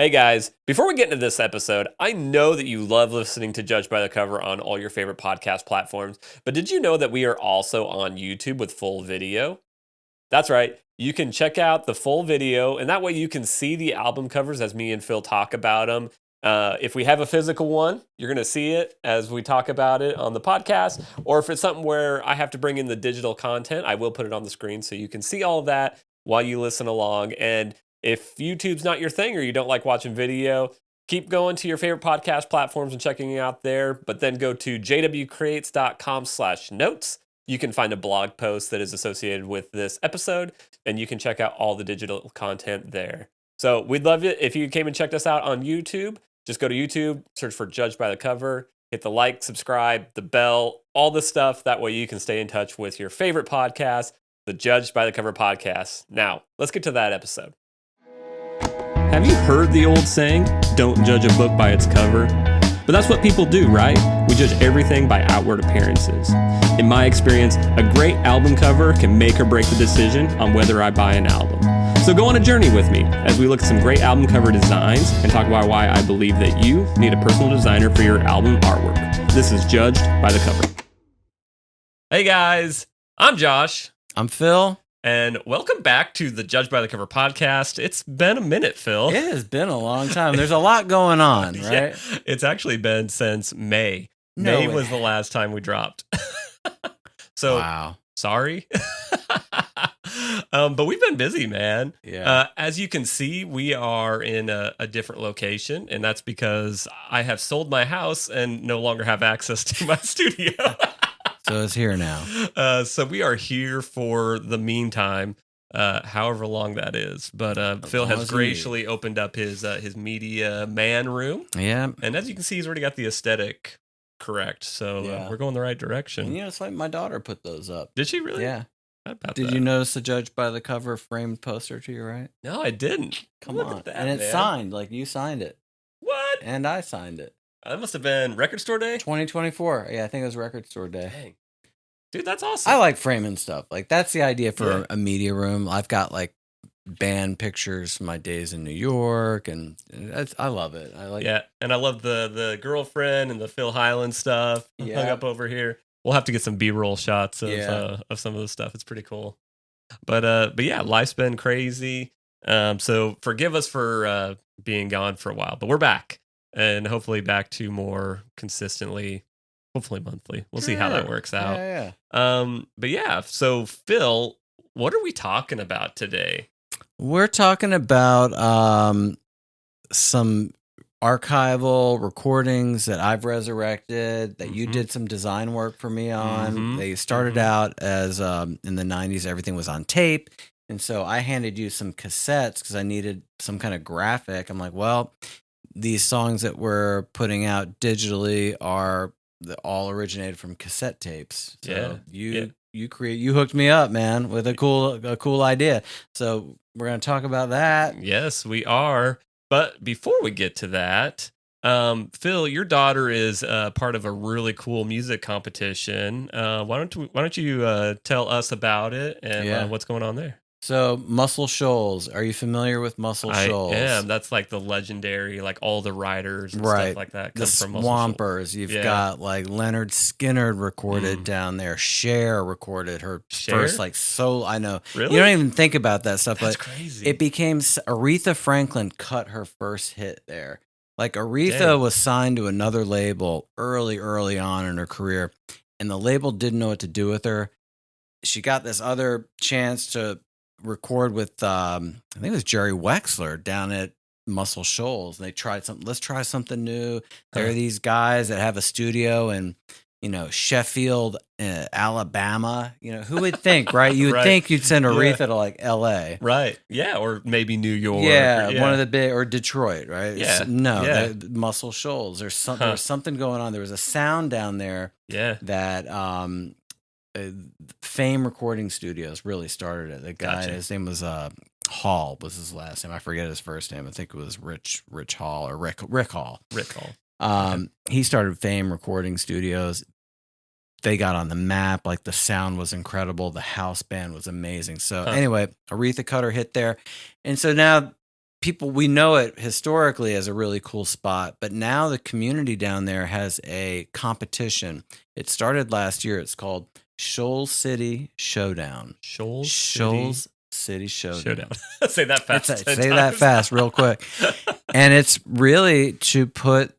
Hey guys, before we get into this episode, I know that you love listening to Judge by the Cover on all your favorite podcast platforms, but did you know that we are also on YouTube with full video? That's right. You can check out the full video, and that way you can see the album covers as me and Phil talk about them. If we have a physical one, you're going to see it as we talk about it on the podcast. Or if it's something where I have to bring in the digital content, I will put it on the screen so you can see all of that while you listen along. And if YouTube's not your thing or you don't like watching video, keep going to your favorite podcast platforms and checking it out there. But then go to jwcreates.com/notes. You can find a blog post that is associated with this episode, and you can check out all the digital content there. So we'd love it if you came and checked us out on YouTube. Just go to YouTube, search for Judge by the Cover, hit the like, subscribe, the bell, all the stuff. That way you can stay in touch with your favorite podcast, the Judge by the Cover podcast. Now, let's get to that episode. Have you heard the old saying, don't judge a book by its cover? But that's what people do, right? We judge everything by outward appearances. In my experience, a great album cover can make or break the decision on whether I buy an album. So go on a journey with me as we look at some great album cover designs and talk about why I believe that you need a personal designer for your album artwork. This is Judged by the Cover. Hey guys, I'm Josh. I'm Phil. And welcome back to the Judge by the Cover podcast. It's been a minute, Phil. It has been a long time. There's a lot going on, right? Yeah, it's actually been since May. No May way. was the last time we dropped. So, wow. Sorry. But we've been busy, man. Yeah. As you can see, we are in a different location, and that's because I have sold my house and no longer have access to my studio. So it's here now. So we are here for the meantime, however long that is. But Phil has graciously opened up his media man room. Yeah. And as you can see, he's already got the aesthetic correct. So Yeah. we're going the right direction. And, it's like my daughter put those up. Did she really? Yeah. How about Did that? you notice the Judge by the Cover framed poster to your right? No, I didn't. Come Look on. at that, And it's man. signed. Like you signed it. What? And I signed it. That must have been Record Store Day? 2024. Yeah, I think it was Record Store Day. Dang. Dude, that's awesome. I like framing stuff. Like that's the idea for Yeah. a media room. I've got like band pictures from my days in New York, and I love it. I like. Yeah, and I love the girlfriend and the Phil Hyland stuff hung Yeah. up over here. We'll have to get some B-roll shots of some of the stuff. It's pretty cool. But yeah, life's been crazy. So forgive us for being gone for a while, but we're back, and hopefully back to more consistently. Hopefully monthly. We'll see how that works out. Yeah. But yeah, so Phil, what are we talking about today? We're talking about some archival recordings that I've resurrected that you did some design work for me on. They started out as in the 90s, everything was on tape. And so I handed you some cassettes because I needed some kind of graphic. I'm like, well, these songs that we're putting out digitally are all originated from cassette tapes. So you hooked me up, man, with a cool idea. So we're going to talk about that. Yes, we are. But before we get to that, Phil, your daughter is part of a really cool music competition. Why don't you tell us about it and what's going on there? So Muscle Shoals, are you familiar with Muscle Shoals? I am. That's like the legendary, like all the writers and stuff like that come from Muscle Swampers. You've got like Leonard Skinner recorded down there. Cher recorded her first like solo. I know. Really? You don't even think about that stuff. That's but crazy. It became Aretha Franklin cut her first hit there. Like Aretha was signed to another label early on in her career, and the label didn't know what to do with her. She got this other chance to record with I think it was Jerry Wexler down at Muscle Shoals. They tried something. Let's try something new. There are these guys that have a studio in Sheffield, Alabama. Who would think, right? You would think you'd send Aretha to like L.A. Right? Yeah, or maybe New York. Yeah, one of the big, or Detroit, right? Yeah, Muscle Shoals. There's something going on. There was a sound down there. Yeah, that Fame Recording Studios really started it. The guy, his name was Hall was his last name. I forget his first name. I think it was Rich Hall or Rick Hall. Rick Hall. He started Fame Recording Studios. They got on the map. Like the sound was incredible. The house band was amazing. So anyway, Aretha cut her hit there. And so now we know it historically as a really cool spot, but now the community down there has a competition. It started last year. It's called Shoals City Showdown. Shoals City Showdown. Say that fast. Say that fast, real quick. And it's really to put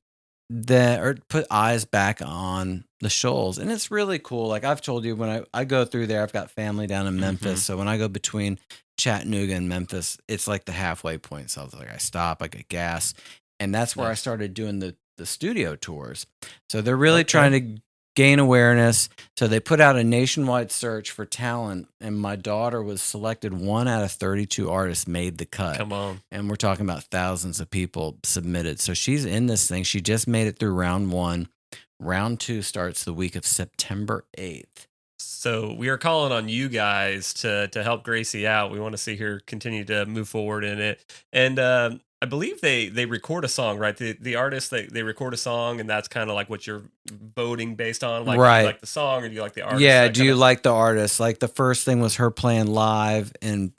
eyes back on the shoals, and it's really cool. Like I've told you, when I go through there, I've got family down in Memphis, so when I go between Chattanooga and Memphis, it's like the halfway point. So I was like, I stop, I get gas, and that's where I started doing the studio tours. So they're really trying to gain awareness. So they put out a nationwide search for talent, and my daughter was selected. 1 out of 32 artists made the cut. Come on. And we're talking about thousands of people submitted. So she's in this thing. She just made it through round 1. Round 2 starts the week of September 8th. So we are calling on you guys to help Gracie out. We want to see her continue to move forward in it. And I believe they record a song, right? The artists, they record a song, and that's kind of like what you're voting based on. Like, right. Do you like the song, or do you like the artist? Yeah, do you like the artist? Like the first thing was her playing live, and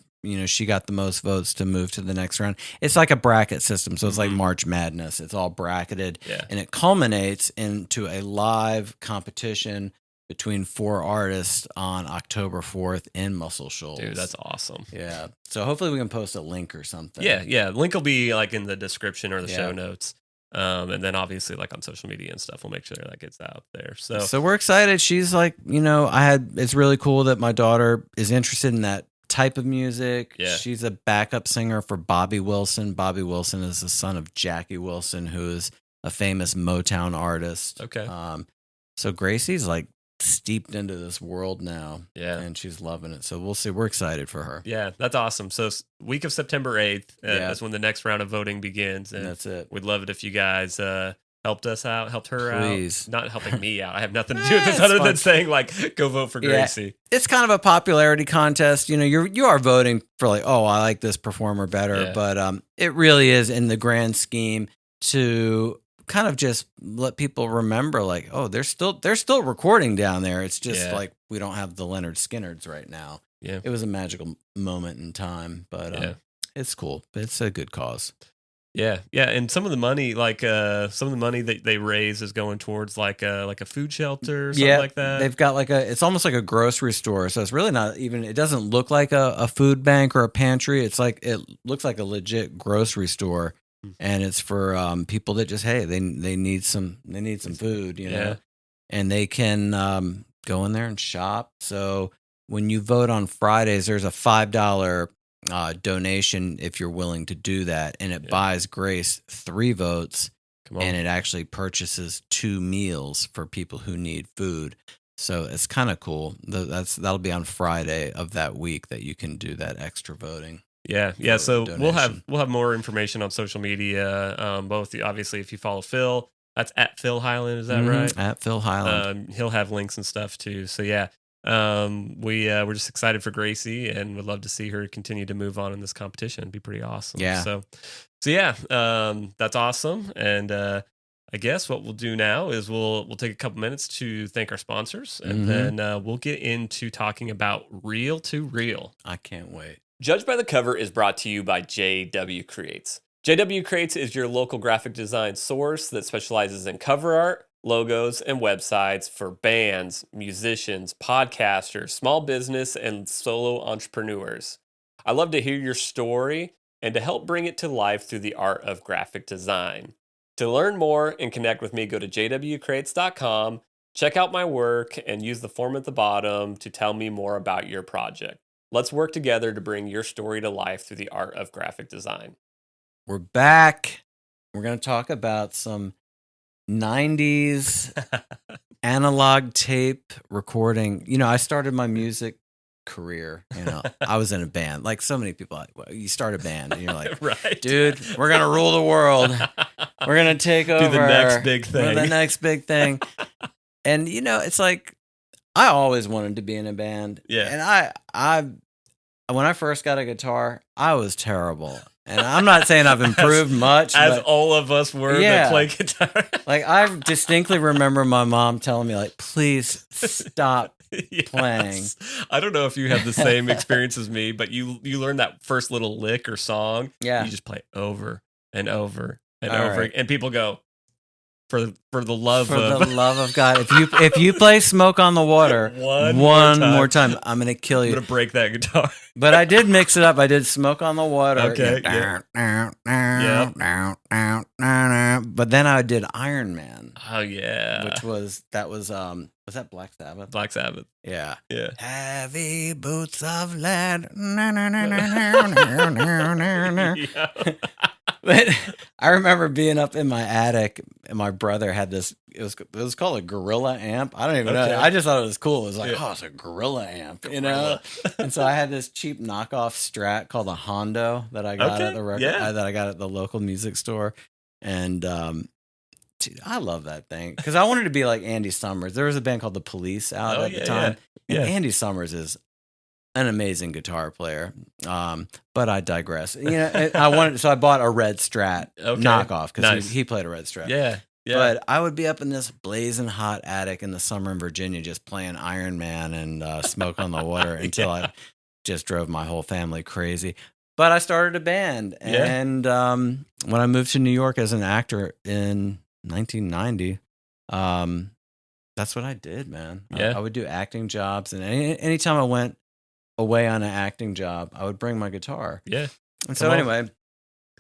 she got the most votes to move to the next round. It's like a bracket system, so it's like March Madness. It's all bracketed, and it culminates into a live competition between 4 artists on October 4th in Muscle Shoals. Dude, that's awesome. Yeah. So hopefully we can post a link or something. Yeah. Link will be like in the description or the show notes. And then obviously like on social media and stuff, we'll make sure that gets out there. So we're excited. She's like, it's really cool that my daughter is interested in that type of music. Yeah. She's a backup singer for Bobby Wilson. Bobby Wilson is the son of Jackie Wilson, who is a famous Motown artist. Okay. So Gracie's like steeped into this world now, and she's loving it. So we'll see. We're excited for her. Yeah, that's awesome. So week of September 8th, that's when the next round of voting begins, and that's it. We'd love it if you guys helped her Please. out. Not helping me out. I have nothing to do with this other than saying like, go vote for Gracie. It's kind of a popularity contest. You are voting for like, oh, I like this performer better, but it really is in the grand scheme to kind of just let people remember, like, oh, they're still recording down there. It's just like we don't have the Leonard Skinnards right now. Yeah, it was a magical moment in time, but it's cool. It's a good cause. Yeah, and some of the money, that they raise is going towards like a food shelter or something like that. They've got it's almost like a grocery store, so it's really not even. It doesn't look like a food bank or a pantry. It looks like a legit grocery store. And it's for people that just they need some food, and they can go in there and shop. So when you vote on Fridays, there's a $5 donation if you're willing to do that, and it buys Grace 3 votes, and it actually purchases 2 meals for people who need food. So it's kind of cool. That'll be on Friday of that week that you can do that extra voting. Yeah. So donation. we'll have more information on social media. Both obviously, if you follow Phil, that's at Phil Hyland. Is that right? At Phil Hyland. He'll have links and stuff too. So yeah, we're just excited for Gracie, and would love to see her continue to move on in this competition. It'd be pretty awesome. Yeah. So yeah, that's awesome. And I guess what we'll do now is we'll take a couple minutes to thank our sponsors, and then we'll get into talking about Reel to Reel. I can't wait. Judged by the Cover is brought to you by JW Creates. JW Creates is your local graphic design source that specializes in cover art, logos, and websites for bands, musicians, podcasters, small business, and solo entrepreneurs. I love to hear your story and to help bring it to life through the art of graphic design. To learn more and connect with me, go to jwcreates.com, check out my work, and use the form at the bottom to tell me more about your project. Let's work together to bring your story to life through the art of graphic design. We're back. We're going to talk about some 90s analog tape recording. I started my music career. I was in a band. Like so many people, you start a band and you're like, right, dude, we're going to rule the world. We're going to take over. Do the next big thing. The next big thing. And, it's like, I always wanted to be in a band. Yeah. And I when I first got a guitar, I was terrible. And I'm not saying I've improved much. As all of us were that play guitar. Like, I distinctly remember my mom telling me, like, please stop playing. I don't know if you have the same experience as me, but you learn that first little lick or song. Yeah. You just play over and over and All over, right. and people go, for the love For of the love of God, if you play "Smoke on the Water" one more time, I'm gonna kill I'm you. gonna break that guitar. But I did mix it up. I did "Smoke on the Water." Okay, But then I did Iron Man. Oh yeah. Which was that Black Sabbath? Black Sabbath. Yeah. Yeah. Heavy boots of lead. Yeah. But I remember being up in my attic, and my brother had this. It was called a Gorilla amp. I don't even know. I just thought it was cool. It was like, oh, it's a Gorilla amp, you know. And so I had this cheap knockoff Strat called a Hondo that I got at the record. That I got at the local music store, and dude, I love that thing because I wanted to be like Andy Summers. There was a band called The Police out at the time, and Andy Summers is an amazing guitar player. But I digress. You know, so I bought a red Strat knockoff because he played a red Strat. Yeah. Yeah. But I would be up in this blazing hot attic in the summer in Virginia just playing Iron Man and Smoke on the Water until I just drove my whole family crazy. But I started a band. And when I moved to New York as an actor in 1990, that's what I did, man. Yeah. I would do acting jobs. And anytime I went away on an acting job, I would bring my guitar. Yeah. And so anyway,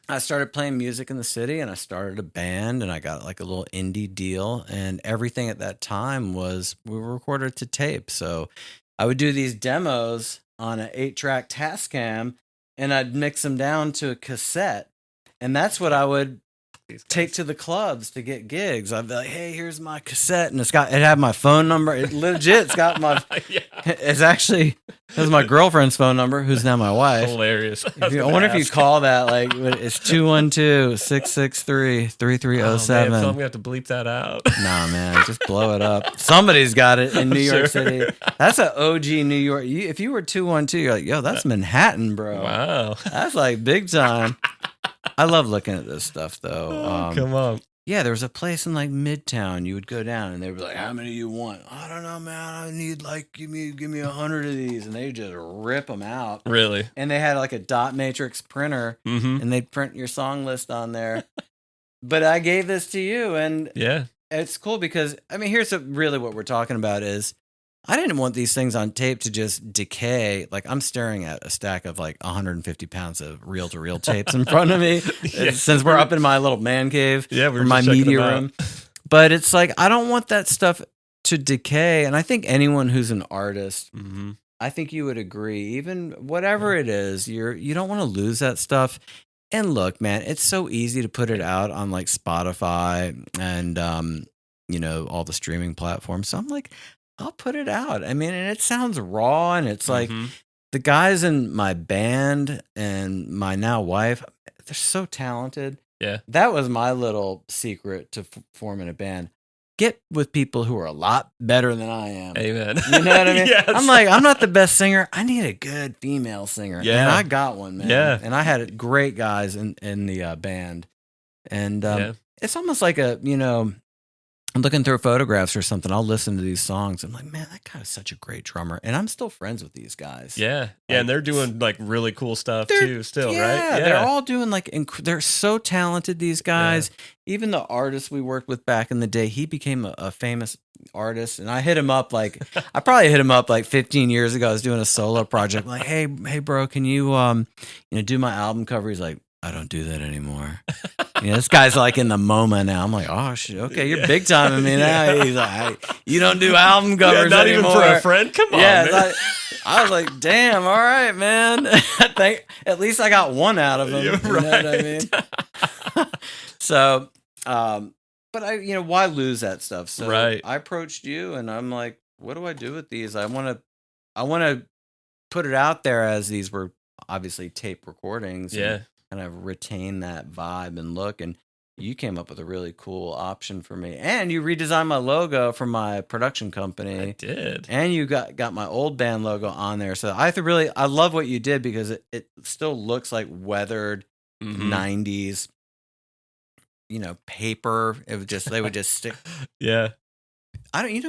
I started playing music in the city, and I started a band, and I got like a little indie deal, and everything at that time was we were recorded to tape. So I would do these demos on an 8-track Tascam, and I'd mix them down to a cassette, and that's what I would take to the clubs to get gigs. I'd be like, "Hey, here's my cassette," and it had my phone number. It legit's got my. It's actually that's my girlfriend's phone number, who's now my wife. Hilarious. I wonder if you call that like it's 212-663-3307. I'm gonna have to bleep that out. Nah, man, just blow it up. Somebody's got it in New York City. That's an OG New York. If you were 212, you're like, yo, that's Manhattan, bro. Wow, that's like big time. I love looking at this stuff, though. Come on. Yeah, there was a place in like Midtown. You would go down, and they would be like, "How many do you want?" I don't know, man. I need like give me 100 of these, and they just rip them out. Really? And they had like a dot matrix printer, and they'd print your song list on there. But I gave this to you, and it's cool because I mean, here's really what we're talking about is. I didn't want these things on tape to just decay. Like I'm staring at a stack of like 150 pounds of reel-to-reel tapes in front of me since we're up in my little man cave or my media room. But it's like, I don't want that stuff to decay. And I think anyone who's an artist, I think you would agree, even whatever it is, you don't want to lose that stuff. And look, man, it's so easy to put it out on like Spotify and, all the streaming platforms. So I'm like, I'll put it out. I mean, and it sounds raw, and it's like the guys in my band and my now wife, they're so talented. Yeah. That was my little secret to forming a band. Get with people who are a lot better than I am. Amen. You know what I mean? Yes. I'm like, I'm not the best singer. I need a good female singer. Yeah. And I got one, man. Yeah. And I had great guys in the band. And it's almost like I'm looking through photographs or something. I'll listen to these songs. I'm like, man, that guy is such a great drummer. And I'm still friends with these guys. Yeah. Like, and they're doing like really cool stuff too, still, right? Yeah. They're all doing like, they're so talented, these guys. Yeah. Even the artist we worked with back in the day, he became a famous artist. And I hit him up I probably hit him up like 15 years ago. I was doing a solo project. I'm like, hey, bro, can you, do my album cover? He's like, I don't do that anymore. This guy's like in the MoMA now. I'm like, oh shit, okay, you're big time in me now. He's like, you don't do album covers not anymore. Even for a friend. Come on. Yeah, man. I was like, damn, all right, man. At least I got one out of him. You know what I mean? So, but why lose that stuff? So I approached you, and I'm like, what do I do with these? I want to put it out there as these were obviously tape recordings. Yeah. And kind of retain that vibe and look. And you came up with a really cool option for me. And you redesigned my logo for my production company. I did. And you got my old band logo on there. So I love what you did because it still looks like weathered 90s, paper. They would just stick. Yeah.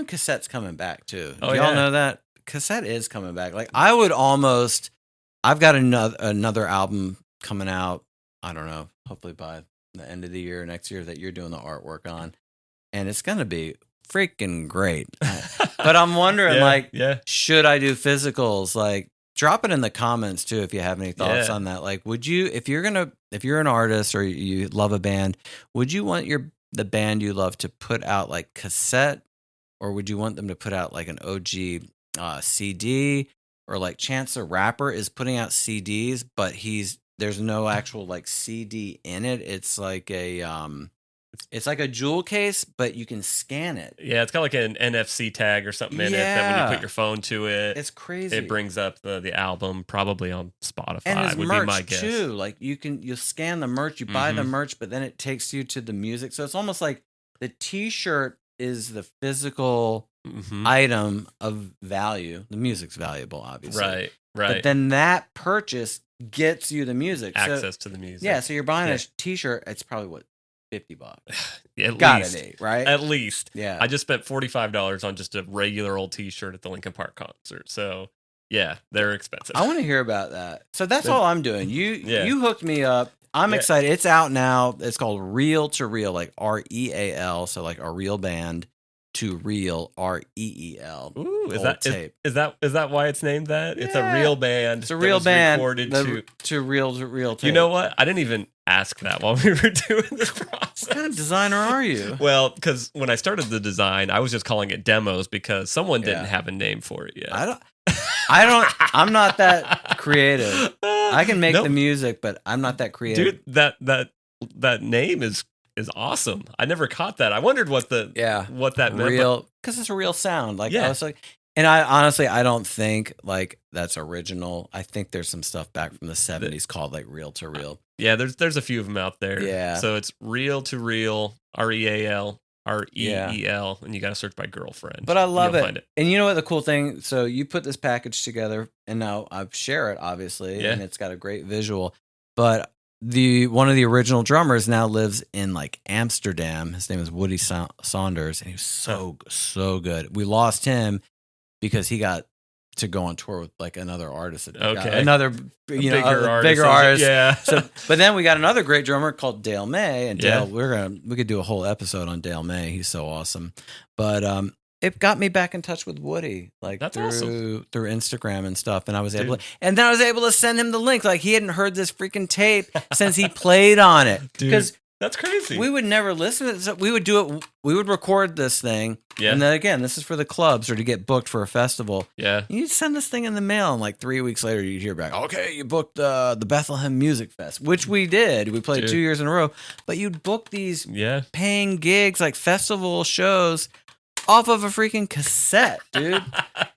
cassette's coming back too. Oh, Do y'all yeah. know that? Cassette is coming back. Like I've got another album coming out, I don't know, hopefully by the end of the year, next year, that you're doing the artwork on. And it's going to be freaking great. But I'm wondering, should I do physicals? Like, drop it in the comments too if you have any thoughts on that. Like, would you, if you're an artist or you love a band, would you want the band you love to put out like cassette, or would you want them to put out like an OG CD? Or like Chance the Rapper is putting out CDs, but there's no actual like CD in it. It's like a jewel case, but you can scan it. Yeah, it's got like an NFC tag or something in it that when you put your phone to it, it's crazy. It brings up the album, probably on Spotify. And his would merch be my guess too. Like you'll scan the merch, you buy the merch, but then it takes you to the music. So it's almost like the T-shirt is the physical item of value. The music's valuable, obviously. Right. But then that purchase gets you the music. Access to the music. Yeah, so you're buying a T-shirt, it's probably what, $50. At Gotta least, be, right? At least. Yeah. I just spent $45 on just a regular old T-shirt at the Linkin Park concert. So yeah, they're expensive. I want to hear about that. So that's all I'm doing. You hooked me up. I'm excited. It's out now. It's called Reel to Reel, like REAL. So like a real band to Reel, REEL. Ooh, is that why it's named that? Yeah. It's a real band. It's a real band. Recorded to Reel tape. You know what? I didn't even ask that while we were doing this process. What kind of designer are you? Well, because when I started the design, I was just calling it demos because someone didn't have a name for it yet. I'm not that creative. I can make the music, but I'm not that creative. Dude, that name is awesome. I never caught that. I wondered what that meant. Real, because it's a real sound. Like I was like, and I honestly I don't think like that's original. I think there's some stuff back from the 70s called like Reel to Reel. Yeah, there's a few of them out there. Yeah. So it's Reel to Reel, REAL, REEL, and you got to search by girlfriend. But I love it. Find it. And you know what the cool thing? So you put this package together, and now I share it, obviously, and it's got a great visual. But one of the original drummers now lives in like Amsterdam. His name is Woody Saunders, and he was so good. We lost him because he got to go on tour with like another artist. Another bigger artist. Yeah. But then we got another great drummer called Dale May, and Dale, we could do a whole episode on Dale May. He's so awesome. But it got me back in touch with Woody, like through Instagram and stuff, and I was able to send him the link. Like he hadn't heard this freaking tape since he played on it. Because that's crazy. We would never listen to this. We would do it. We would record this thing. Yeah. And then again, this is for the clubs or to get booked for a festival. Yeah. You'd send this thing in the mail, and like 3 weeks later, you'd hear back, okay, you booked the Bethlehem Music Fest, which we did. We played 2 years in a row. But you'd book these paying gigs, like festival shows, off of a freaking cassette, dude.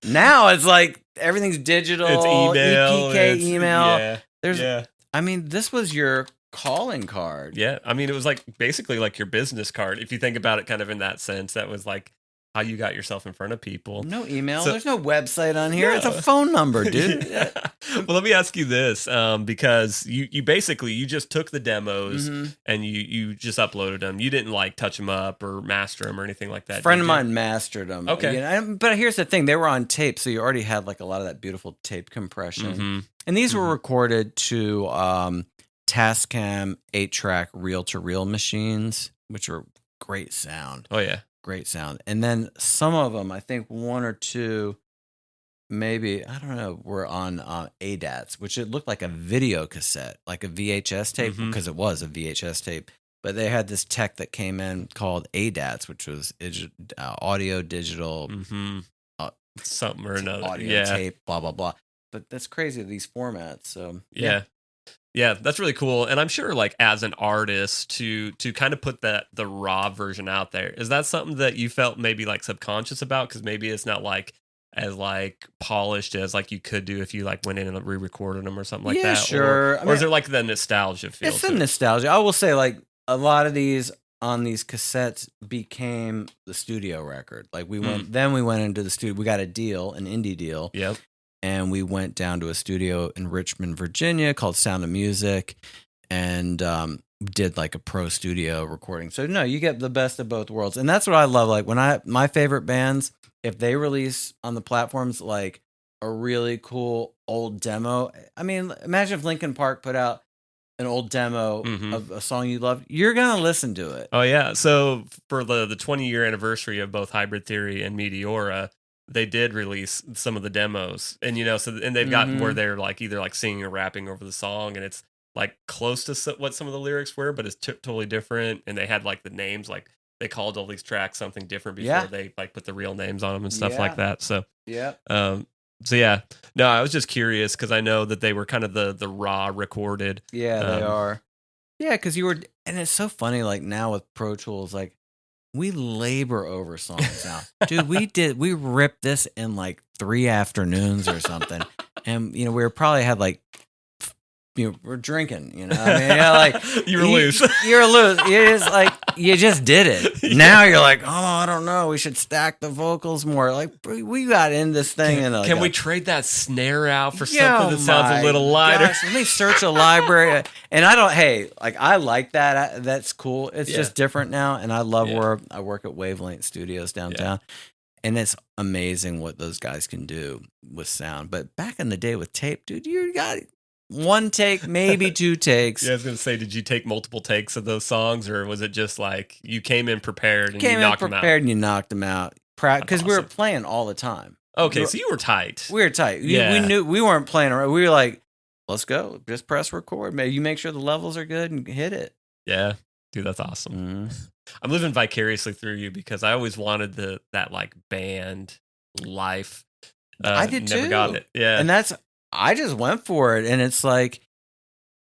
Now it's like everything's digital. It's email. email. I mean, this was your calling card. Yeah. I mean, it was like basically like your business card. If you think about it kind of in that sense, that was like how you got yourself in front of people. No email. There's no website on here. No. It's a phone number, dude. Well, let me ask you this, because you basically, you just took the demos and you just uploaded them. You didn't like touch them up or master them or anything like that. A friend of mine mastered them. Okay. You know, but here's the thing. They were on tape, so you already had like a lot of that beautiful tape compression. And these were recorded to Tascam 8-track reel-to-reel machines, which are great sound. Oh, yeah. Great sound. And then some of them, I think one or two, maybe, I don't know, were on ADATs, which it looked like a video cassette, like a VHS tape, because it was a VHS tape. But they had this tech that came in called ADATs, which was audio digital something or another. Audio tape, blah, blah, blah. But that's crazy, these formats. So Yeah, that's really cool. And I'm sure like as an artist to kind of put the raw version out there, is that something that you felt maybe like subconscious about? Because maybe it's not like as like polished as like you could do if you like went in and re-recorded them or something like that. Sure. Or is there like the nostalgia feel? It's the nostalgia. I will say like a lot of these on these cassettes became the studio record. Like we went into the studio. We got a deal, an indie deal. Yep. And we went down to a studio in Richmond, Virginia called Sound of Music. And did like a pro studio recording. So no, you get the best of both worlds. And that's what I love. Like my favorite bands, if they release on the platforms like a really cool old demo. I mean, imagine if Linkin Park put out an old demo of a song you love, you're going to listen to it. Oh yeah. So for the 20-year anniversary of both Hybrid Theory and Meteora, they did release some of the demos, and and they've gotten where they're like either like singing or rapping over the song, and it's like close to what some of the lyrics were, but it's totally different. And they had like the names, like they called all these tracks something different before they like put the real names on them and stuff like that. So so yeah, no, I was just curious because I know that they were kind of the raw recorded. Yeah, they are. Yeah, because and it's so funny. Like now with Pro Tools, like we labor over songs now, dude. We ripped this in like 3 afternoons or something, and we probably had like. We're drinking, I mean, like you're loose. You're loose. You just did it. Yeah. Now you're like, oh, I don't know. We should stack the vocals more. Like we got in this thing. Can we trade that snare out for something that sounds a little lighter? Gosh, let me search a library. And I like that. That's cool. It's just different now. And I love where I work at Wavelength Studios downtown. And it's amazing what those guys can do with sound. But back in the day with tape, dude, you got it. 1 take, maybe 2 takes. Yeah, I was going to say, did you take multiple takes of those songs, or was it just like you came in prepared and you knocked them out? And you knocked them out. Because we were playing all the time. Okay, so you were tight. We were tight. Yeah. We knew we weren't playing around. We were like, let's go. Just press record. Maybe you make sure the levels are good and hit it. Yeah. Dude, that's awesome. I'm living vicariously through you because I always wanted that like band life. I did too. Never got it. Yeah. And I just went for it, and it's like,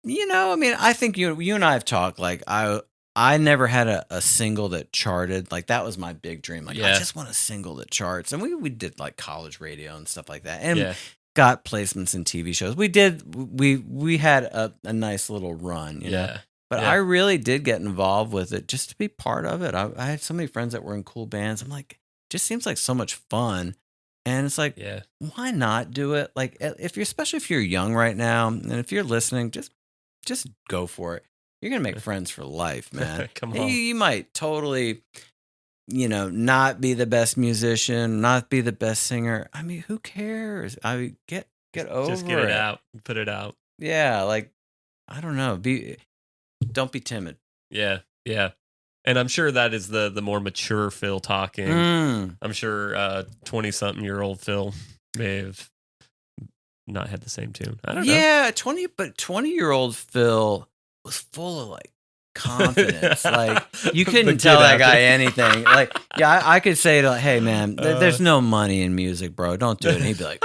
I mean, I think you and I have talked. Like, I never had a single that charted. Like, that was my big dream. Like, I just want a single that charts. And we did like college radio and stuff like that, and got placements in TV shows. We had a nice little run, you know. But I really did get involved with it just to be part of it. I had so many friends that were in cool bands. I'm like, just seems like so much fun. And it's like, why not do it? Like, especially if you're young right now, and if you're listening, just go for it. You're gonna make friends for life, man. Come on. You might totally, not be the best musician, not be the best singer. I mean, who cares? I mean, get over it. Just get it out. Put it out. Yeah, like I don't know. Don't be timid. Yeah. And I'm sure that is the more mature Phil talking. I'm sure 20-something-year-old Phil may have not had the same tune. I don't know. Yeah, 20-year-old Phil was full of like confidence. Like you couldn't tell that guy anything. Like, I could say to hey man, there's no money in music, bro. Don't do it. And he'd be like,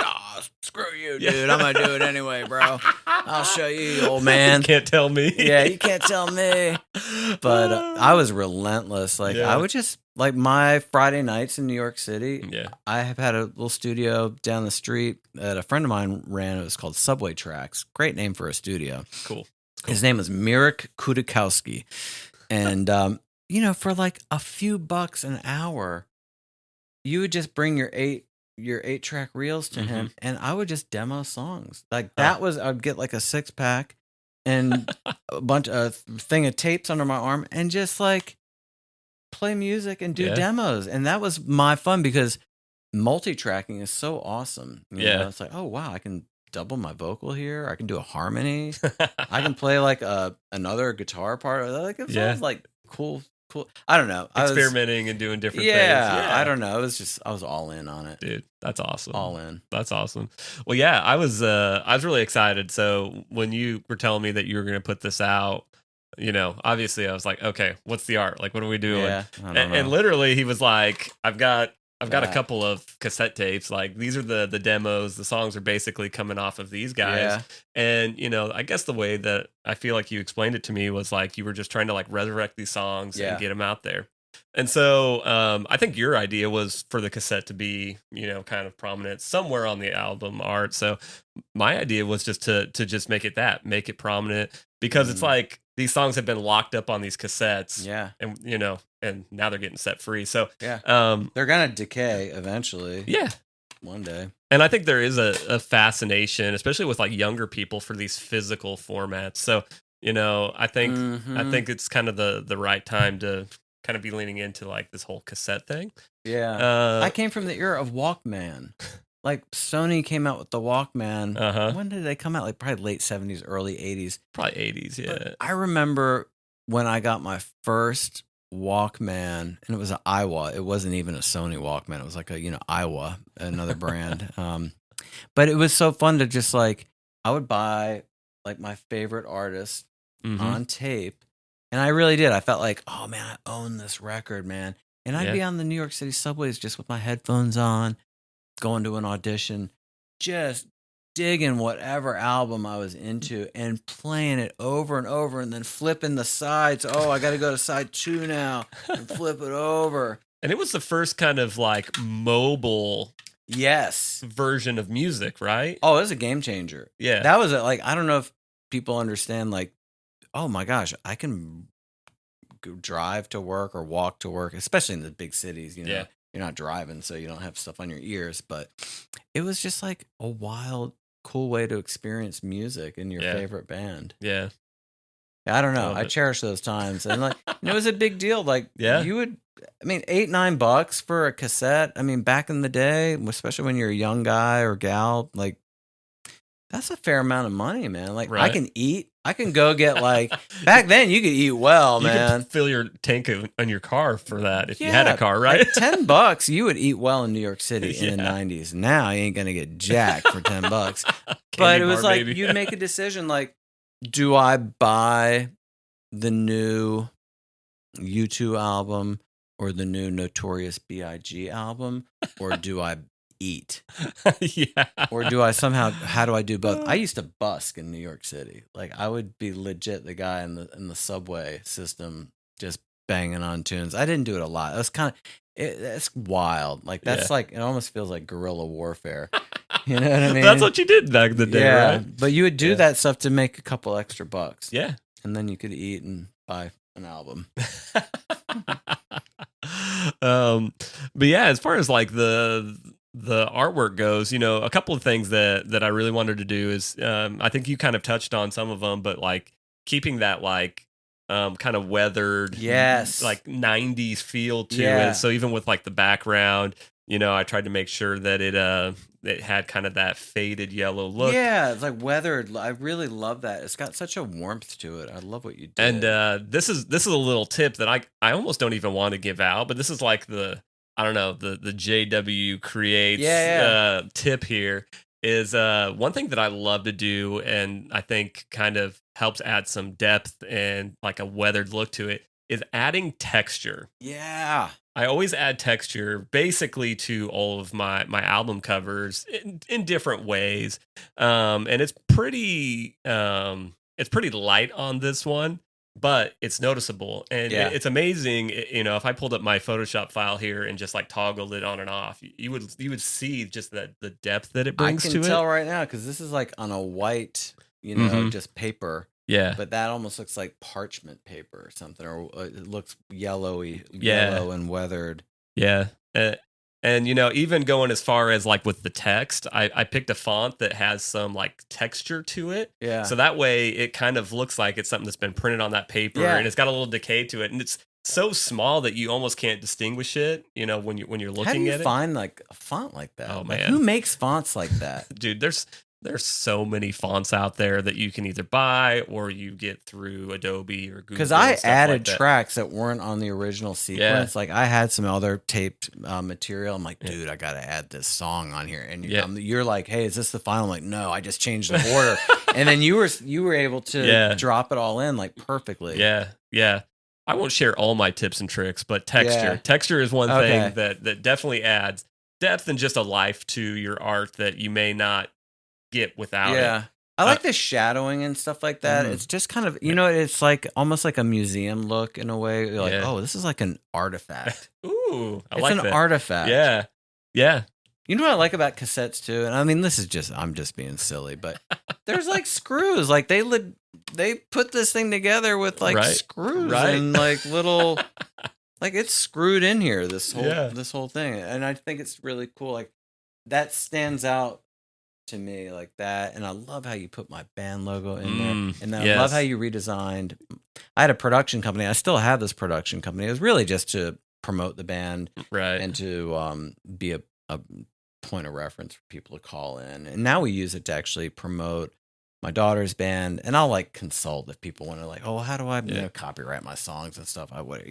screw you, dude. I'm gonna do it anyway, bro. I'll show you, old man. You can't tell me. Yeah, you can't tell me. But I was relentless. Like I would just like my Friday nights in New York City. Yeah, I have had a little studio down the street that a friend of mine ran. It was called Subway Tracks. Great name for a studio. Cool. His name was Mirek Kudakowski, and for like a few bucks an hour, you would just bring your 8-track reels to him, and I would just demo songs. Like I'd get like a 6-pack and a bunch of thing of tapes under my arm, and just like play music and do demos. And that was my fun because multi-tracking is so awesome. You know? It's like, oh wow, I can double my vocal here. I can do a harmony. I can play like another guitar part. Like it sounds like cool. I don't know. Experimenting and doing different things. Yeah, I don't know. I was all in on it. Dude, that's awesome. All in. That's awesome. Well, yeah, I was really excited. So when you were telling me that you were going to put this out, obviously I was like, okay, what's the art? Like, what are we doing? Yeah, and literally he was like, I've got a couple of cassette tapes. Like these are the demos. The songs are basically coming off of these guys. Yeah. And, I guess the way that I feel like you explained it to me was like you were just trying to like resurrect these songs and get them out there. And so I think your idea was for the cassette to be, kind of prominent somewhere on the album art. So my idea was just to just make it prominent because it's like these songs have been locked up on these cassettes. Yeah. And, and now they're getting set free. So they're going to decay eventually. Yeah. One day. And I think there is a fascination, especially with like younger people, for these physical formats. So I think Mm-hmm. it's kind of the right time to kind of be leaning into like this whole cassette thing. Yeah. I Uh, came from the era of Walkman. Like Sony came out with the Walkman. uh-huh. When did they come out? Like probably late 70s, early 80s. Probably 80s, But yeah. I remember when I got my first Walkman, and it was an Iowa. It wasn't even a Sony Walkman. It was like a Iowa, another brand. But it was so fun to just like I would buy like my favorite artist Mhm. on tape, and I really did. I felt like, oh man, I own this record, man. And I'd Yeah. be on the New York City subways just with my headphones on, going to an audition, just digging whatever album I was into and playing it over and over and then flipping the sides. Oh, I got to go to side 2 now and flip it over. And it was the first kind of like mobile Yes. version of music, right? Oh, it was a game changer. Yeah. That was like, I don't know if people understand, like, oh my gosh, I can drive to work or walk to work, especially in the big cities. Yeah. You're not driving, so you don't have stuff on your ears. But it was just like a wild, cool way to experience music in your Yeah. favorite band. Yeah. I don't know. Love I it. cherish those times, and like it was a big deal. Like Yeah. you would, I mean, $8-9 for a cassette. I mean, back in the day, especially when you're a young guy or gal, like that's a fair amount of money, man. Like I Right. can eat. I can go get like back then you could eat well, You man. could fill your tank on your car for that if you had a car, right? Like $10, you would eat well in New York City in the Yeah. 90s. Now you ain't gonna get jacked for $10. But Candy it was bar, like baby. you'd make a decision like, do I buy the new U2 album or the new Notorious B.I.G. album, or do I eat? Yeah. Or do I somehow, how do I do both? I used to busk in New York City. Like I would be legit the guy in the subway system just banging on tunes. I didn't do it a lot. It was kind of, it's wild. Like that's Yeah. like, it almost feels like guerrilla warfare. You know what I mean? That's what you did back in the day, right? But you would do Yeah. that stuff to make a couple extra bucks. Yeah. And then you could eat and buy an album. But yeah, as far as like the artwork goes, a couple of things that I really wanted to do is I think you kind of touched on some of them, but like keeping that like kind of weathered, Yes. like 90s feel to Yeah. it. So even with like the background, I tried to make sure that it had kind of that faded yellow look. Yeah, it's like weathered. I really love that. It's got such a warmth to it. I love what you did. And this is a little tip that I almost don't even want to give out, but this is like the JW creates tip here is one thing that I love to do, and I think kind of helps add some depth and like a weathered look to it, is adding texture. Yeah. I always add texture basically to all of my album covers in different ways. And it's pretty light on this one, but it's noticeable. And Yeah. it's amazing, if I pulled up my Photoshop file here and just like toggled it on and off, you would see just the depth that it brings I to can tell it. right now because this is like on a white, Mhm. just paper. Yeah. But that almost looks like parchment paper or something, or it looks yellow and weathered. Yeah. And even going as far as like with the text, I picked a font that has some like texture to it. Yeah. So that way it kind of looks like it's something that's been printed on that paper, Yeah. and it's got a little decay to it, and it's so small that you almost can't distinguish it, when you're looking How do you at it. find like a font like that? Oh, Like, man. who makes fonts like that? Dude, there's so many fonts out there that you can either buy or you get through Adobe or Google. Because I and stuff added like that. tracks that weren't on the original sequence. Like I had some other taped material. I'm like, dude, I got to add this song on here. And you're like, hey, is this the final? I'm like, no, I just changed the order. And then you were able to drop it all in like perfectly. Yeah, yeah. I won't share all my tips and tricks, but texture. Yeah. Texture is one Okay. thing that definitely adds depth and just a life to your art that you may not get without it. I like the shadowing and stuff like that. It's just kind of, it's like almost like a museum look in a way. You're like, oh, this is like an artifact. Ooh, It's like an that. artifact. Yeah, yeah. You know what I like about cassettes too? And I mean, I'm just being silly, but there's like screws. Like they put this thing together with like screws and like little, like it's screwed in here, this whole thing. And I think it's really cool. Like that stands out to me like that. And I love how you put my band logo in there. And then I yes. love how you redesigned. I had a production company. I still have this production company. It was really just to promote the band Right. and to be a point of reference for people to call in. And now we use it to actually promote my daughter's band. And I'll like consult if people want to like, oh, how do I copyright my songs and stuff? I would,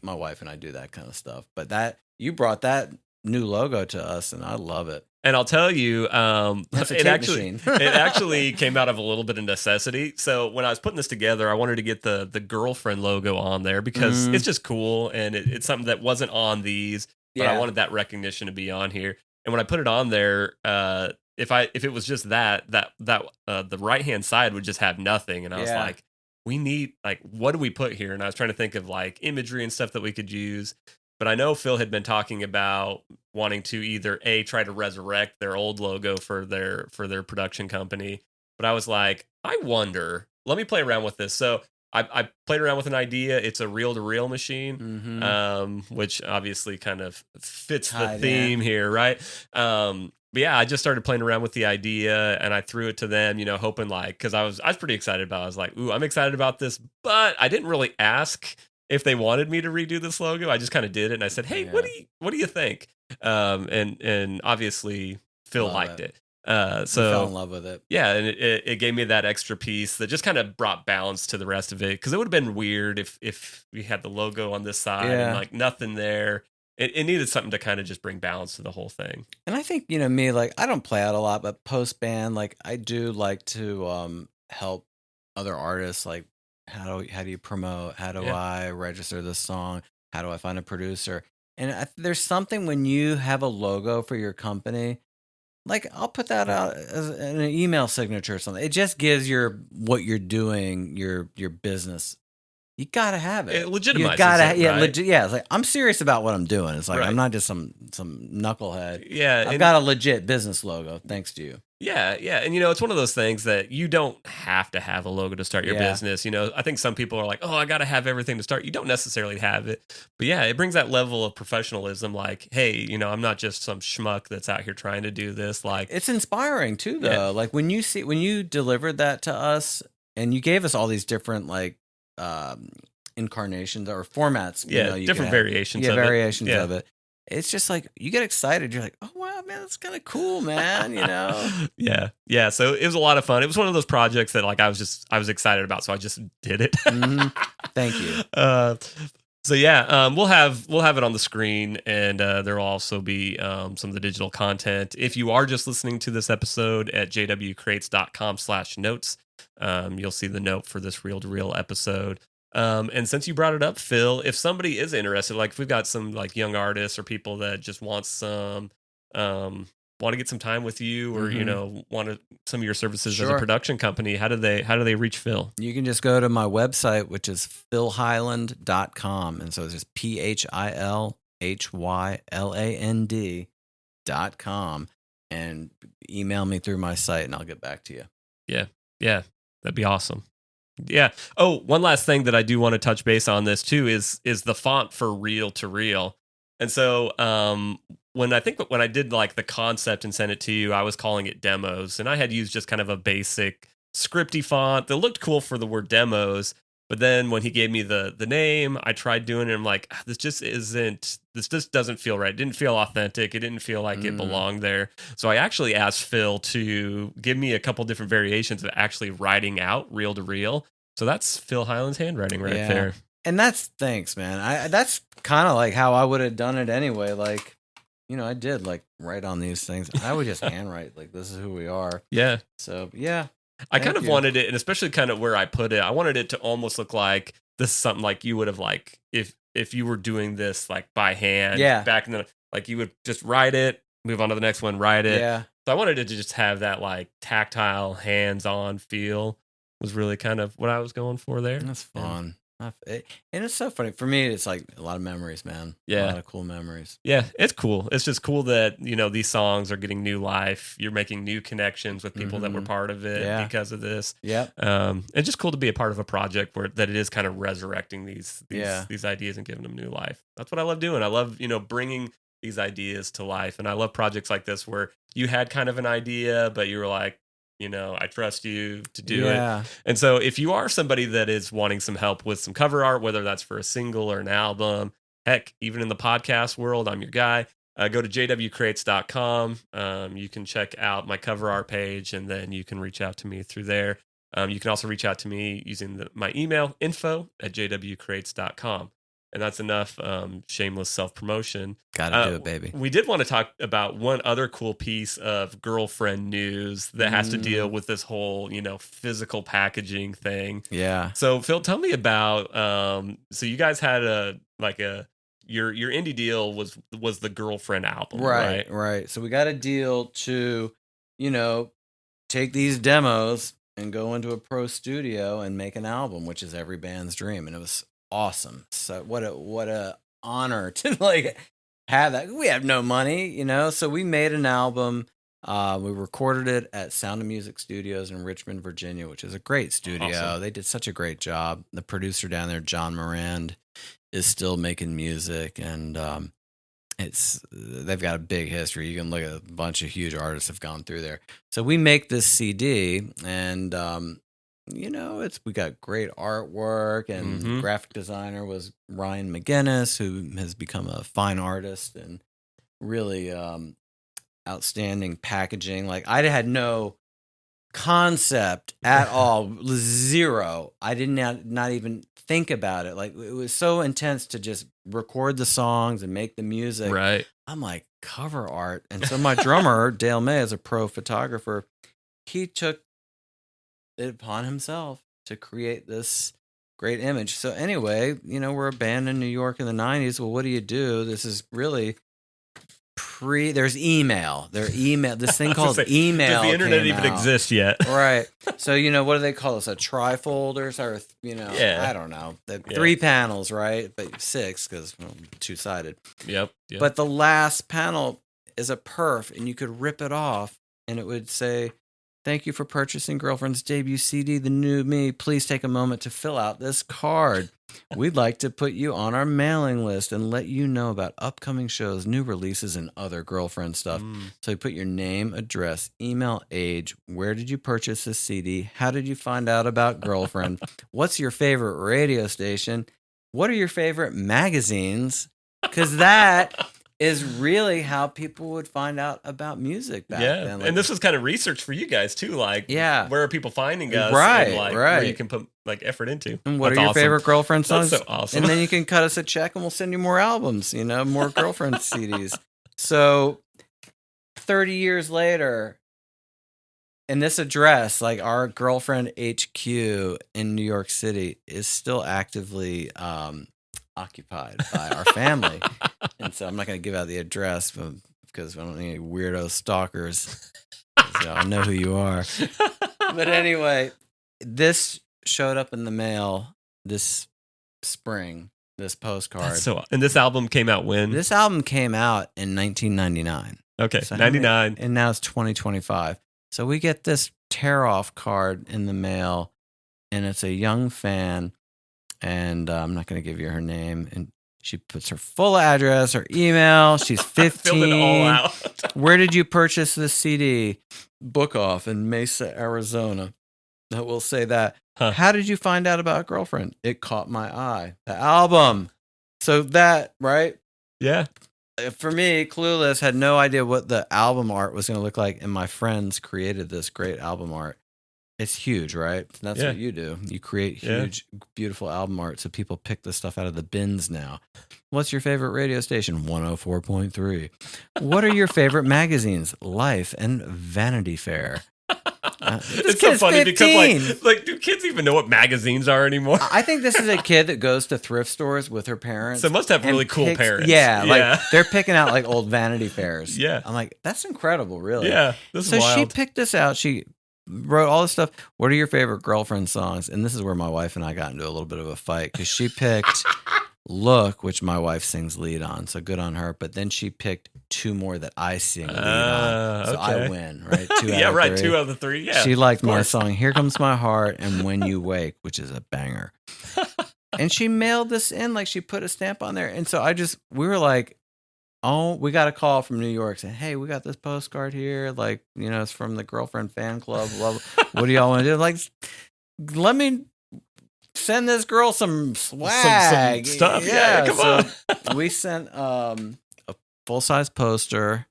my wife and I do that kind of stuff. But that you brought that new logo to us, and I love it. And I'll tell you, it actually came out of a little bit of necessity. So when I was putting this together, I wanted to get the girlfriend logo on there because it's just cool, and it's something that wasn't on these, but I wanted that recognition to be on here. And when I put it on there, if it was just that the right hand side would just have nothing, and I was like, we need like, what do we put here? And I was trying to think of like imagery and stuff that we could use. But I know Phil had been talking about wanting to either try to resurrect their old logo for their production company. But I was like, I wonder. Let me play around with this. So I played around with an idea. It's a reel-to-reel machine, which obviously kind of fits the theme here, right? But yeah, I just started playing around with the idea, and I threw it to them, hoping like, because I was pretty excited about it. I was like, ooh, I'm excited about this, but I didn't really ask if they wanted me to redo this logo. I just kind of did it, and I said, "Hey, what do you think?" And obviously Phil liked it. So fell in love with it. Yeah, and it gave me that extra piece that just kind of brought balance to the rest of it, because it would have been weird if we had the logo on this side and like nothing there. It needed something to kind of just bring balance to the whole thing. And I think me, like I don't play out a lot, but post band, like I do like to help other artists, like. How do you promote? How do I register this song? How do I find a producer? And there's something when you have a logo for your company, like I'll put that out as an email signature or something. It just gives what you're doing, your business. You gotta have it. It legitimizes you gotta, it, right? It's like I'm serious about what I'm doing. It's like I'm not just some knucklehead. Yeah, I've got a legit business logo, thanks to you. Yeah, and it's one of those things that you don't have to have a logo to start your business. I think some people are like, "Oh, I got to have everything to start." You don't necessarily have it, but yeah, it brings that level of professionalism. Like, hey, I'm not just some schmuck that's out here trying to do this. Like, it's inspiring too, though. Yeah. Like when you delivered that to us, and you gave us all these different like incarnations or formats. Different variations. Variations of it. It's just like you get excited. You're like, oh wow, man, that's kind of cool, man. Yeah. So it was a lot of fun. It was one of those projects that like I was excited about, so I just did it. Thank you. So yeah, we'll have it on the screen, and there will also be some of the digital content. If you are just listening to this episode at jwcrates.com/notes, you'll see the note for this reel-to-reel episode. And since you brought it up, Phil, if somebody is interested, like if we've got some like young artists or people that just want to get some time with you, or want some of your services as a production company, how do they reach Phil? You can just go to my website, which is philhyland.com, and so it's just PHILHYLAND.com, and email me through my site, and I'll get back to you. Yeah, that'd be awesome. Yeah. Oh, one last thing that I do want to touch base on this too is the font for reel to reel. And so when I did like the concept and sent it to you, I was calling it demos, and I had used just kind of a basic scripty font that looked cool for the word demos. But then when he gave me the name, I tried doing it, and I'm like, this just doesn't feel right. It didn't feel authentic. It didn't feel like it belonged there. So I actually asked Phil to give me a couple different variations of actually writing out reel to reel. So that's Phil Hyland's handwriting right there. And thanks, man. That's kind of like how I would have done it anyway. Like, I did like write on these things. I would just handwrite like, this is who we are. Yeah. So yeah. I kind of wanted it, and especially kind of where I put it, I wanted it to almost look like this is something like you would have like if you were doing this like by hand back in the, like you would just write it, move on to the next one, write it. Yeah. So I wanted it to just have that like tactile, hands-on feel. Was really kind of what I was going for there. That's fun. And it's so funny. For me, it's like a lot of memories, man. Yeah. A lot of cool memories. Yeah, it's cool. It's just cool that, these songs are getting new life. You're making new connections with people that were part of it because of this. Yeah. It's just cool to be a part of a project that it is kind of resurrecting these ideas and giving them new life. That's what I love doing. I love, bringing these ideas to life. And I love projects like this where you had kind of an idea, but you were like, I trust you to do it. And so if you are somebody that is wanting some help with some cover art, whether that's for a single or an album, heck, even in the podcast world, I'm your guy. Go to jwcreates.com. You can check out my cover art page, and then you can reach out to me through there. You can also reach out to me using my email, info@jwcreates.com. And that's enough shameless self-promotion. Gotta do it, baby. We did want to talk about one other cool piece of girlfriend news that has to deal with this whole, physical packaging thing. Yeah. So, Phil, tell me about, so you guys had your indie deal was the Girlfriend album, right? Right. So we got a deal to, take these demos and go into a pro studio and make an album, which is every band's dream. And it was awesome. So what a honor to have that. We have no money, so we made an album. We recorded it at Sound of Music Studios in Richmond, Virginia, which is a great studio. Awesome. They did such a great job. The producer down there, John Morand, is still making music, and they've got a big history. You can look at a bunch of huge artists have gone through there. So we make this CD, and we got great artwork, and the graphic designer was Ryan McGinnis, who has become a fine artist and really outstanding packaging. I had no concept at all, zero. I did not even think about it. It was so intense to just record the songs and make the music. Right. I'm like, cover art. And so my drummer, Dale May, is a pro photographer. He took it upon himself to create this great image. So anyway, we're a band in New York in the 90s. Well, what do you do? This is really there's email. This thing called email. Does the internet even exist yet? Right. So, what do they call this? A trifolder? Or, I don't know. 3 panels, right? But 6 because two-sided. Yep. But the last panel is a perf, and you could rip it off, and it would say, "Thank you for purchasing Girlfriend's debut CD, The New Me. Please take a moment to fill out this card. We'd like to put you on our mailing list and let you know about upcoming shows, new releases, and other Girlfriend stuff." So you put your name, address, email, age, where did you purchase this CD, how did you find out about Girlfriend, what's your favorite radio station, what are your favorite magazines, because that is really how people would find out about music back then. And this was kind of research for you guys too. Where are people finding us? Right, and where you can put effort into. And what are your favorite Girlfriend songs? That's so awesome. And then you can cut us a check and we'll send you more albums, more Girlfriend CDs. So 30 years later, in this address, our Girlfriend HQ in New York City is still actively occupied by our family. And so I'm not going to give out the address because I don't need any weirdo stalkers. So I know who you are. But anyway, this showed up in the mail this spring, this postcard. And this album came out when? This album came out in 1999. Okay, so 99. And now it's 2025. So we get this tear-off card in the mail, and it's a young fan, and I'm not going to give you her name, and she puts her full address, her email. She's 15. Filled it all out. Where did you purchase this CD? Book Off in Mesa, Arizona. I will say that. Huh. How did you find out about Girlfriend? It caught my eye. The album. So that, right? Yeah. For me, Clueless, had no idea what the album art was going to look like, and my friends created this great album art. It's huge, right? That's what you do. You create huge, beautiful album art, so people pick the stuff out of the bins now. What's your favorite radio station? 104.3. What are your favorite magazines? Life and Vanity Fair. It's so funny 15. Because do kids even know what magazines are anymore? I think this is a kid that goes to thrift stores with her parents. So must have really cool parents. Yeah, they're picking out old Vanity Fairs. Yeah. I'm like, that's incredible, really. Yeah, this is wild. She picked this out. She wrote all this stuff. What are your favorite Girlfriend songs? And this is where my wife and I got into a little bit of a fight because she picked Look, which my wife sings lead on, so good on her. But then she picked 2 more that I sing lead on, so I win, right? 2 out of 3. 2 out of the 3. Yeah, she liked my song "Here Comes My Heart" and "When You Wake," which is a banger. And she mailed this in, she put a stamp on there, and so we were like, Oh, we got a call from New York saying, "Hey, we got this postcard here. Like, it's from the girlfriend fan club. What do y'all want to do? Like, let me send this girl some swag, some stuff. Yeah, come on." We sent a full-size poster.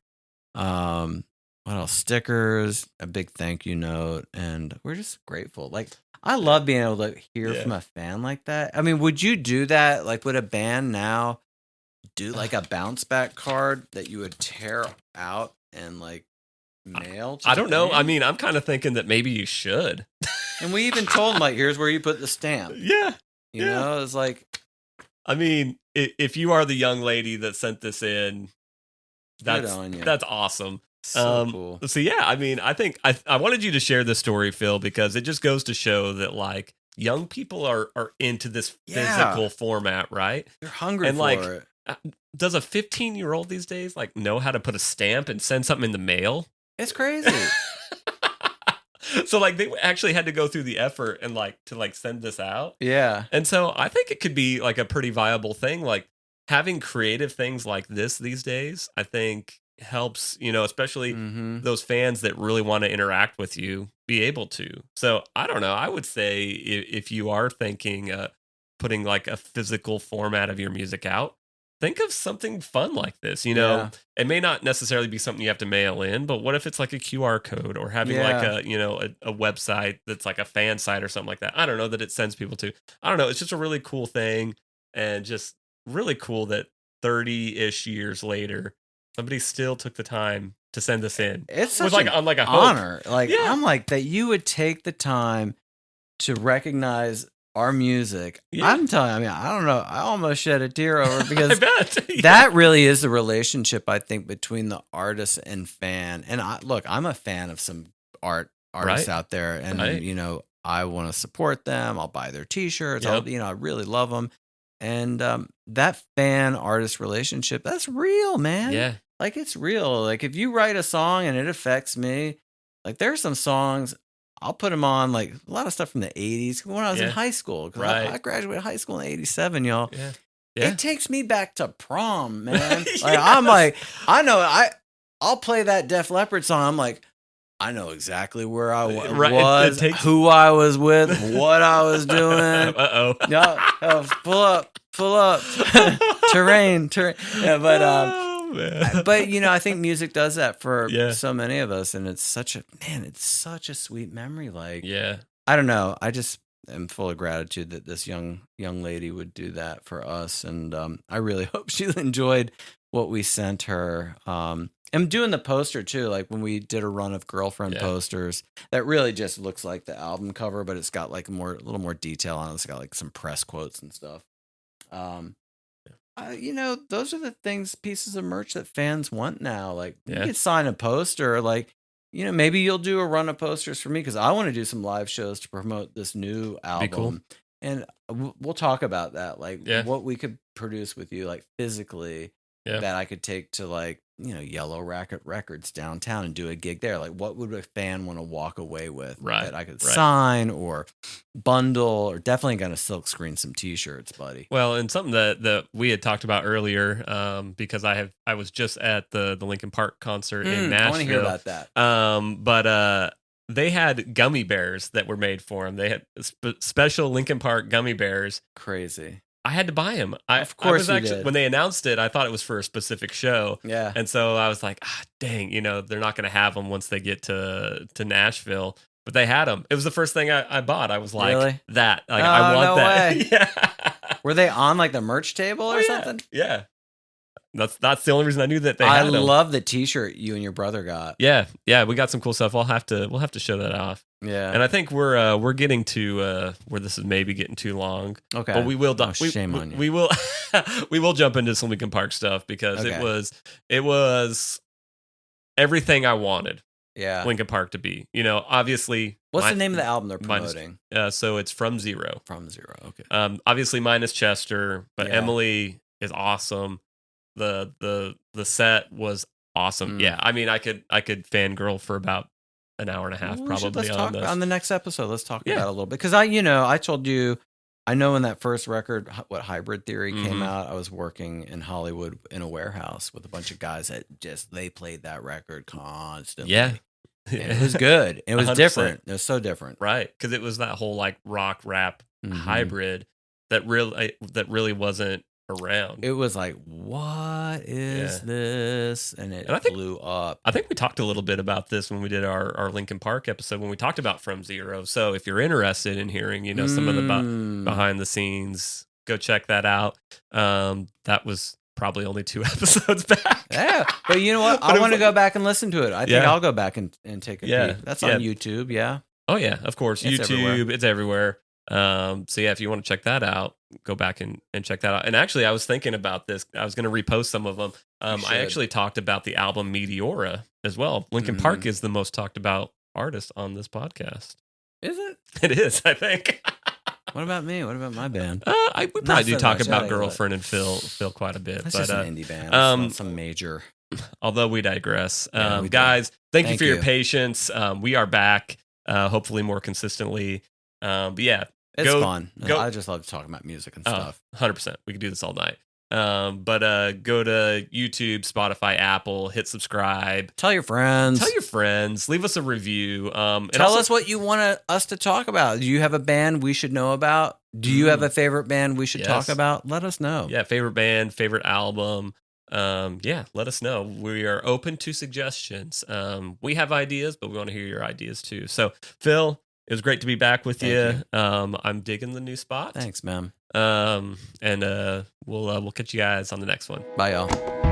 What else? Stickers, a big thank you note, and we're just grateful. Like, I love being able to hear from a fan like that. I mean, would you do that? Like, would a band now do like a bounce back card that you would tear out and like mail to I don't know. band? I mean, I'm kind of thinking that maybe you should. And we even told them, like, here's where you put the stamp. Yeah. You know, it's like, I mean, if you are the young lady that sent this in, that's awesome. So cool. So yeah, I mean, I think I wanted you to share this story, Phil, because it just goes to show that like young people are into this physical format, right? They're hungry and for like, it. Does a 15-year-old these days like know how to put a stamp and send something in the mail? It's crazy. So like they actually had to go through the effort and like to like send this out. Yeah. And so I think it could be like a pretty viable thing. Like having creative things like this these days, I think helps, especially those fans that really want to interact with you be able to. So I don't know. I would say if you are thinking putting like a physical format of your music out, think of something fun like this. It may not necessarily be something you have to mail in, but what if it's like a QR code or having like a website that's like a fan site or something like that? I don't know, that it sends people to. I don't know. It's just a really cool thing, and just really cool that 30-ish years later, somebody still took the time to send this in. It's such like an on like a honor. Like I'm like that you would take the time to recognize our music. Yeah. I'm telling you, I mean, I don't know. I almost shed a tear over it because I bet. That really is the relationship, I think, between the artist and fan. And I'm a fan of some artists out there, and I want to support them. I'll buy their T-shirts. I really love them. And that fan-artist relationship, that's real, man. Yeah. Like, it's real. Like, if you write a song and it affects me, like, there's some songs, I'll put them on, like, a lot of stuff from the 80s when I was in high school. Because I graduated high school in 87, y'all. Yeah. It takes me back to prom, man. Like, I'm like, I'll play that Def Leppard song. I'm like, I know exactly where I was, who I was with, what I was doing. Pull up. terrain. Yeah, but I think music does that for so many of us, and it's such a sweet memory. Like, I don't know. I just am full of gratitude that this young lady would do that for us, and I really hope she enjoyed what we sent her. I'm doing the poster too, like when we did a run of girlfriend posters that really just looks like the album cover, but it's got like a little more detail on it. It's got like some press quotes and stuff. Those are the pieces of merch that fans want now. Like, you could sign a poster, like, maybe you'll do a run of posters for me, because I want to do some live shows to promote this new album. Cool. And we'll talk about that, like what we could produce with you, like physically, that I could take to, like, Yellow Racket Records downtown and do a gig there. Like, what would a fan want to walk away with that I could sign or bundle, or definitely going to silk screen some T-shirts, buddy. Well, and something that we had talked about earlier, because I was just at the Linkin Park concert in Nashville. I want to hear about that. But they had gummy bears that were made for them. They had special Linkin Park gummy bears. Crazy. I had to buy them. Of course, you did. When they announced it, I thought it was for a specific show. Yeah. And so I was like, dang, they're not going to have them once they get to Nashville. But they had them. It was the first thing I bought. I was like, really? That. Like, I want that. Way. Yeah. Were they on like the merch table or something? Yeah. That's the only reason I knew that they had them. I love the T-shirt you and your brother got. Yeah, we got some cool stuff. We'll have to show that off. Yeah, and I think we're getting to where this is maybe getting too long. Okay, but we will. Shame on you. We will we will jump into some Linkin Park stuff, because it was everything I wanted. Yeah, Linkin Park to be. Obviously. What's the name of the album they're promoting? So it's From Zero. From Zero. Okay. Obviously minus Chester, but Emily is awesome. The set was awesome. Yeah, I mean, I could fangirl for about an hour and a half, probably. On the next episode, let's talk about it a little bit, because I told you I know when that first record, what Hybrid Theory came Mhm. out, I was working in Hollywood in a warehouse with a bunch of guys that they played that record constantly. Yeah. And it was good. It was 100%. different. It was so different. Right, because it was that whole like rock rap Mhm. hybrid that really wasn't around. It was like, what is this? And it And I think- blew up. I think we talked a little bit about this when we did our Linkin Park episode when we talked about From Zero. So if you're interested in hearing, some of the behind the scenes, go check that out. That was probably only 2 episodes back. Yeah, but you know what? But I it want to was go back and listen to it. I think Yeah. I'll go back and take a Yeah, peek. That's yeah. on YouTube, yeah. Oh yeah, of course. It's YouTube, it's everywhere. So yeah, if you want to check that out, go back and check that out. And actually, I was thinking about this. I was going to repost some of them. I should. actually talked about the album Meteora as well. Linkin Park is the most talked about artist on this podcast. Is it? It is, I think. What about me? What about my band? We probably do so talk much, about yeah, Girlfriend and Phil quite a bit. That's but just an indie band. It's not some major. although we digress. Yeah, we do. Guys, thank you Thank for your you. patience. We are back, hopefully more consistently. But yeah, It's go- fun. go- I just love talking about music and stuff. 100%. We could do this all night. But go to YouTube, Spotify, Apple, hit subscribe. Tell your friends. Tell your friends. Leave us a review. And Tell also- us what you want us to talk about. Do you have a band we should know about? Do you have a favorite band we should talk Yes. about? Let us know. Yeah, favorite band, favorite album. Yeah, let us know. We are open to suggestions. We have ideas, but we want to hear your ideas too. So, Phil, it was great to be back with you. I'm digging the new spot. Thanks, man. And we'll catch you guys on the next one. Bye, y'all.